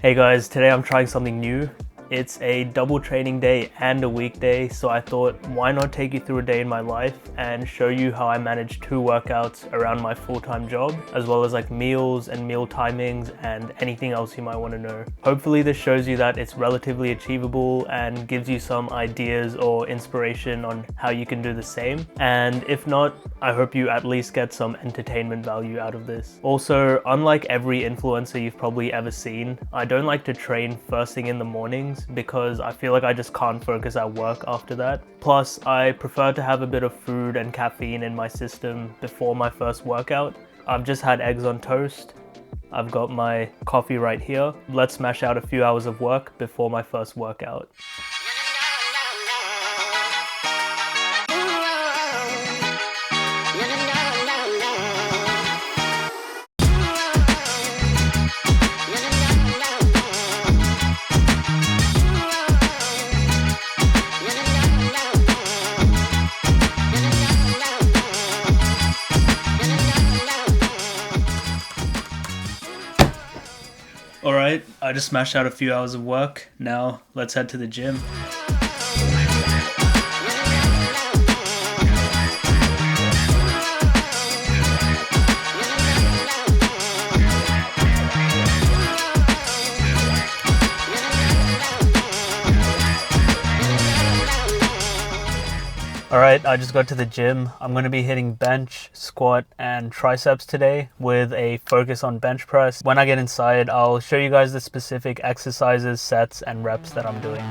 Hey guys, today I'm trying something new. It's a double training day and a weekday, so I thought why not take you through a day in my life and show you how I manage 2 workouts around my full-time job, as well as like meals and meal timings and anything else you might want to know. Hopefully this shows you that it's relatively achievable and gives you some ideas or inspiration on how you can do the same. And if not, I hope you at least get some entertainment value out of this. Also, unlike every influencer you've probably ever seen, I don't like to train first thing in the mornings because I feel like I just can't focus at work after that. Plus, I prefer to have a bit of food and caffeine in my system before my first workout. I've just had eggs on toast. I've got my coffee right here. Let's smash out a few hours of work before my first workout. Alright, I just smashed out a few hours of work. Now, let's head to the gym. Alright, I just got to the gym. I'm going to be hitting bench, squat, and triceps today with a focus on bench press. When I get inside, I'll show you guys the specific exercises, sets, and reps that I'm doing.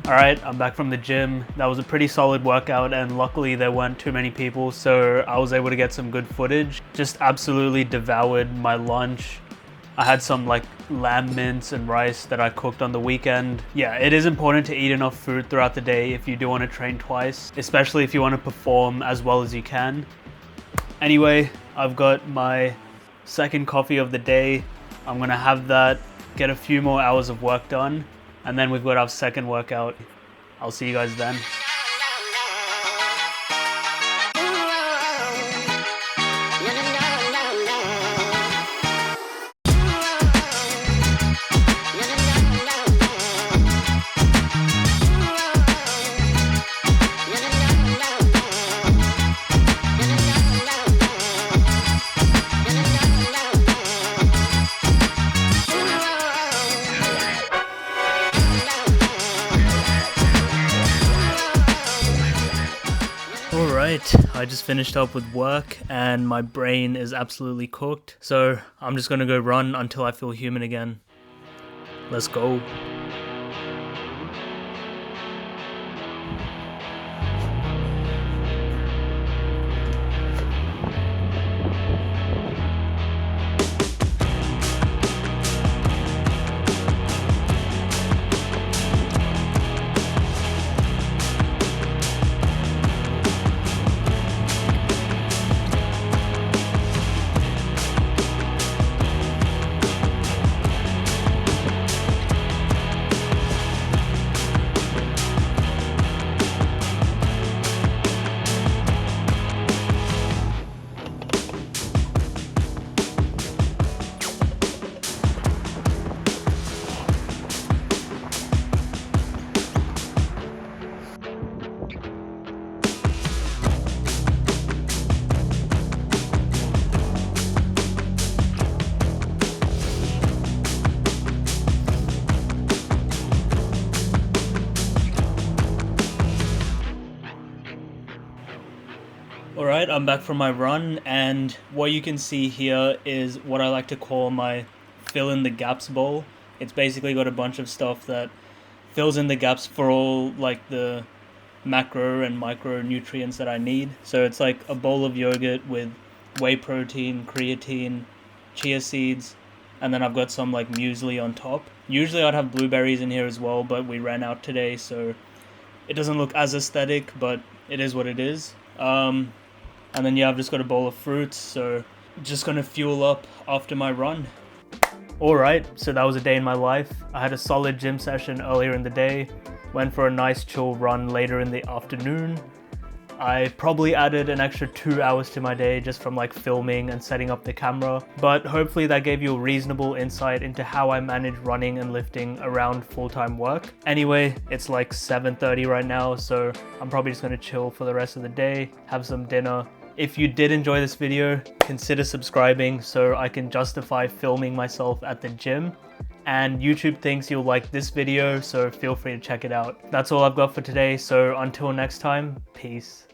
Alright, I'm back from the gym. That was a pretty solid workout and luckily there weren't too many people, so I was able to get some good footage. Just absolutely devoured my lunch. I had some like lamb mince and rice that I cooked on the weekend. Yeah, it is important to eat enough food throughout the day if you do want to train twice, especially if you want to perform as well as you can. Anyway, I've got my second coffee of the day. I'm gonna have that, get a few more hours of work done, and then we've got our second workout. I'll see you guys then. Alright, I just finished up with work and my brain is absolutely cooked, so I'm just gonna go run until I feel human again. Let's go. Alright, I'm back from my run, and what you can see here is what I like to call my fill in the gaps bowl. It's basically got a bunch of stuff that fills in the gaps for all like the macro and micronutrients that I need. So it's like a bowl of yogurt with whey protein, creatine, chia seeds, and then I've got some like muesli on top. Usually I'd have blueberries in here as well, but we ran out today, so it doesn't look as aesthetic, but it is what it is. And then yeah, I've just got a bowl of fruits, so just gonna fuel up after my run. Alright, so that was a day in my life. I had a solid gym session earlier in the day, went for a nice chill run later in the afternoon. I probably added an extra 2 hours to my day just from like filming and setting up the camera, but hopefully that gave you a reasonable insight into how I manage running and lifting around full-time work. Anyway, it's like 7:30 right now, so I'm probably just gonna chill for the rest of the day, have some dinner. If you did enjoy this video, consider subscribing so I can justify filming myself at the gym. And YouTube thinks you'll like this video, so feel free to check it out. That's all I've got for today, so until next time, peace.